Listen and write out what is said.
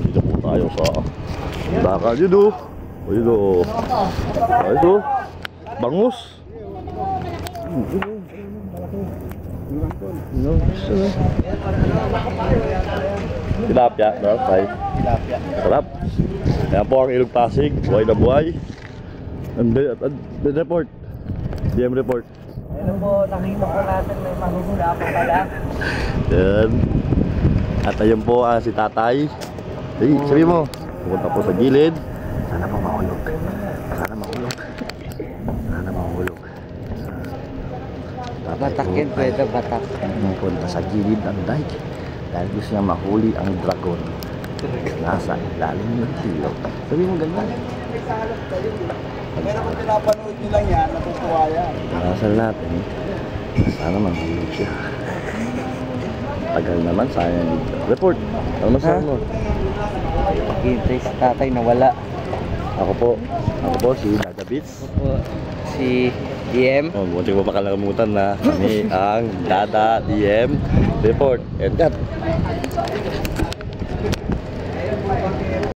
Dito po tayo sa baka dito. Ayun o. Ayun o. Bangus. Tilapia, no? Tilapia. Sarap. Yan po ang Ilog Pasig. Buhay na buhay. And report. DM report. Ano po, nakita po natin may manghusga pa pala. Yan. At ayun po si tatay. Hey, sabi mo, pupunta po sa gilid. Sana po mahulog. Sana mahulog. Sana mahulog. Batak yan, pwede batak. Pupunta sa gilid ng dike. Dahil gusto niya mahuli ang dragon. Nasa ilalim ng tilog. Sabi mo ganyan. Pero kung pinapanood nyo lang yan, natutuwa yan. Nasal natin. Sana mahulog siya. Tagal naman, sayang dito. Report. Ano masasabi mo? Pakintay si tatay na wala. Ako po si Dada Beats. Ako po si DM. Oh, buti mo pa kalamutan na kami ang Dada DM Report and cut.